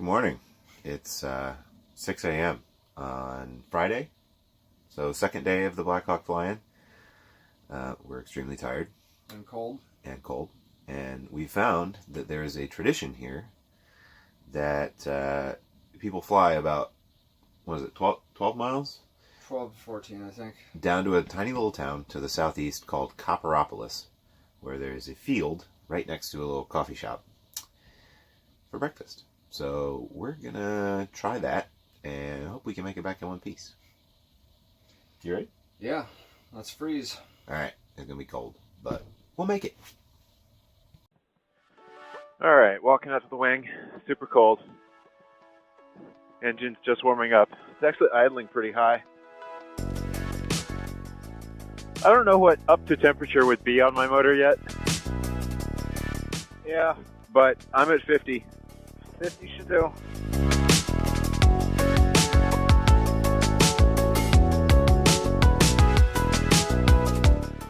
morning. It's 6 a.m. on Friday, so second day of the Blackhawk fly-in. We're extremely tired. And cold. And we found that there is a tradition here that people fly about, 12 miles? 12 to 14, I think. Down to a tiny little town to the southeast called Paramotor, where there's a field right next to a little coffee shop for breakfast. So we're gonna try that and hope we can make it back in one piece. You ready? Yeah, let's freeze. Alright, it's gonna be cold, but we'll make it. Alright, walking out to the wing, super cold. Engine's just warming up. It's actually idling pretty high. I don't know what up to temperature would be on my motor yet. Yeah, but I'm at 50. 50 should do.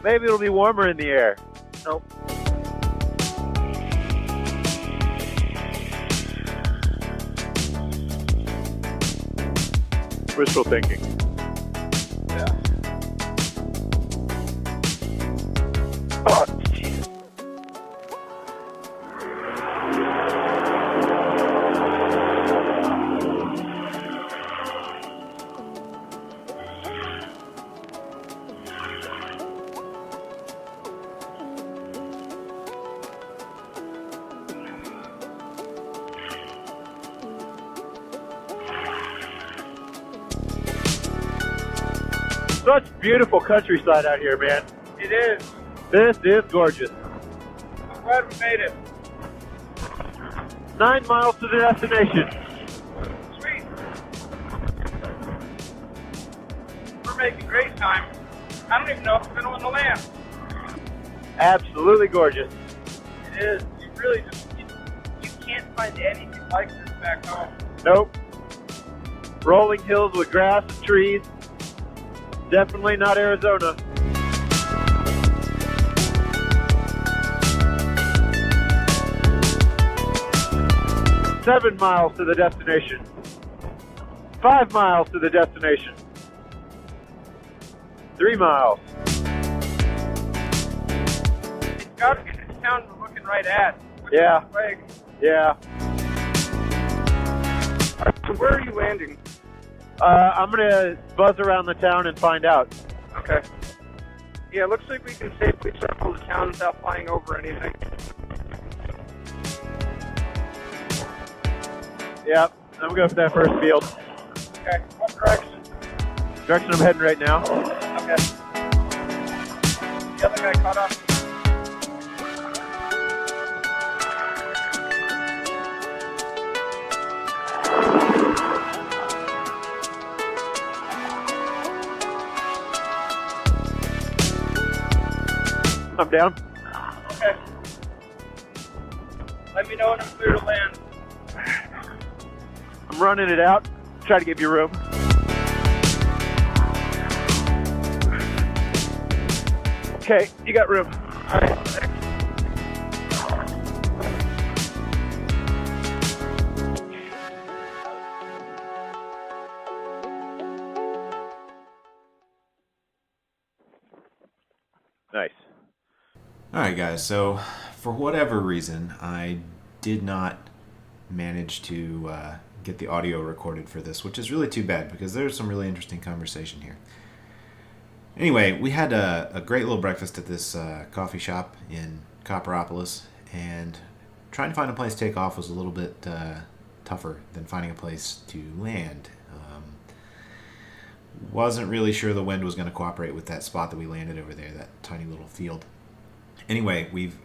Maybe it'll be warmer in the air. Nope. Wishful thinking. Yeah. Oh, jeez. Such beautiful countryside out here, man. It is. This is gorgeous. I'm glad we made it. 9 miles to the destination. Sweet. We're making great time. I don't even know if we're going to land. Absolutely gorgeous. It is. You really just, you can't find anything like this back home. Nope. Rolling hills with grass and trees. Definitely not Arizona. Seven miles to the destination. 5 miles to the destination. 3 miles. It's got to be this town we're looking right at. Yeah. Yeah. So where are you landing? I'm gonna buzz around the town and find out. Okay. Yeah, it looks like we can safely circle the town without flying over anything. Yep, I'm gonna go for that first field. Okay, what direction? Direction I'm heading right now. Okay. The other guy caught up. I'm down. Okay. Let me know when I'm clear to land. I'm running it out. Try to give you room. Okay, you got room. All right, thanks. Nice. Alright guys, so for whatever reason, I did not manage to get the audio recorded for this, which is really too bad because there's some really interesting conversation here. Anyway, we had a great little breakfast at this coffee shop in Copperopolis, and trying to find a place to take off was a little bit tougher than finding a place to land. Wasn't really sure the wind was going to cooperate with that spot that we landed over there, that tiny little field. Anyway, we've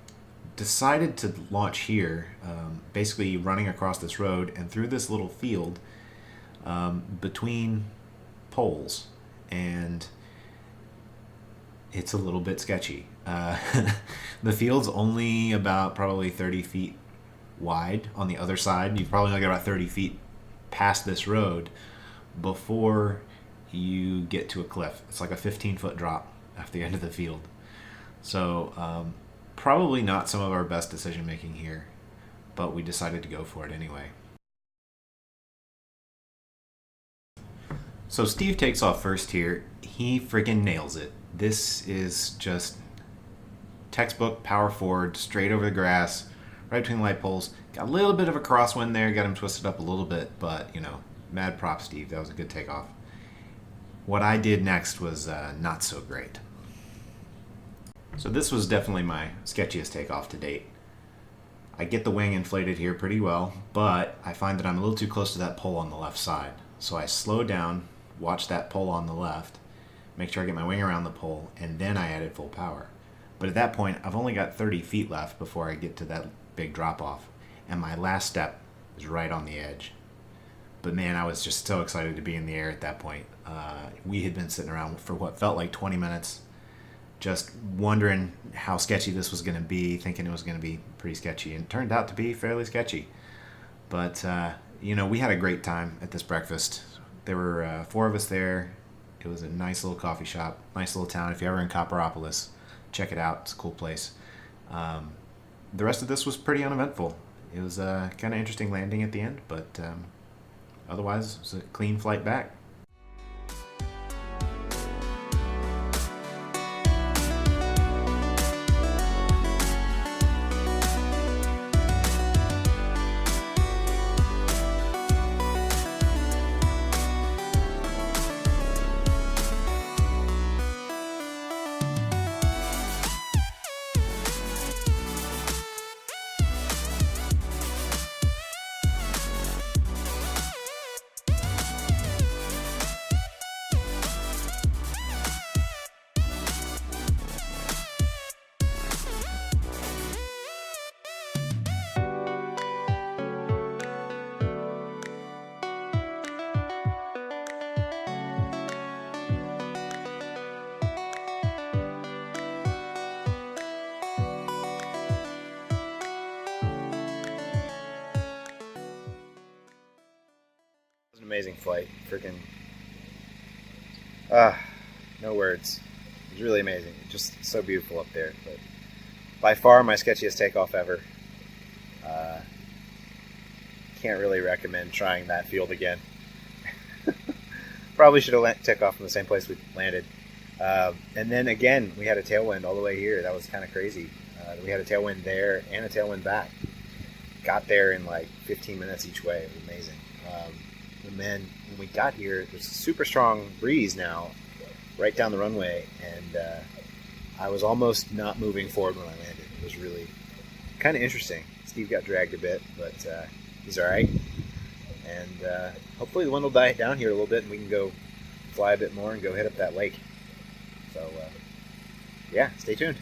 decided to launch here, basically running across this road and through this little field between poles, and it's a little bit sketchy. The field's only about probably 30 feet wide on the other side. You've probably only got about 30 feet past this road before you get to a cliff. It's like a 15-foot drop off the end of the field. So probably not some of our best decision making here, but we decided to go for it anyway. So Steve takes off first here. He friggin' nails it. This is just textbook power forward, straight over the grass, right between the light poles. Got a little bit of a crosswind there, got him twisted up a little bit, but mad props, Steve. That was a good takeoff. What I did next was not so great. So this was definitely my sketchiest takeoff to date. I get the wing inflated here pretty well, but I find that I'm a little too close to that pole on the left side. So I slow down, watch that pole on the left, make sure I get my wing around the pole, and then I added full power. But at that point, I've only got 30 feet left before I get to that big drop off, and my last step is right on the edge. But man, I was just so excited to be in the air at that point. We had been sitting around for what felt like 20 minutes, just wondering how sketchy this was going to be, thinking it was going to be pretty sketchy, and it turned out to be fairly sketchy. But, we had a great time at this breakfast. There were 4 of us there. It was a nice little coffee shop, nice little town. If you're ever in Copperopolis, check it out. It's a cool place. The rest of this was pretty uneventful. It was a kind of interesting landing at the end, but otherwise, it was a clean flight back. It was an amazing flight. Freaking, no words. It was really amazing. Just so beautiful up there. But by far my sketchiest takeoff ever. Can't really recommend trying that field again. Probably should have took off from the same place we landed. And then again, we had a tailwind all the way here. That was kind of crazy. We had a tailwind there and a tailwind back. Got there in like 15 minutes each way. It was amazing. And then when we got here, there's a super strong breeze now right down the runway, and I was almost not moving forward when I landed. It was really kind of interesting. Steve got dragged a bit, but he's all right. And hopefully the wind will die down here a little bit, and we can go fly a bit more and go hit up that lake. So, yeah, stay tuned.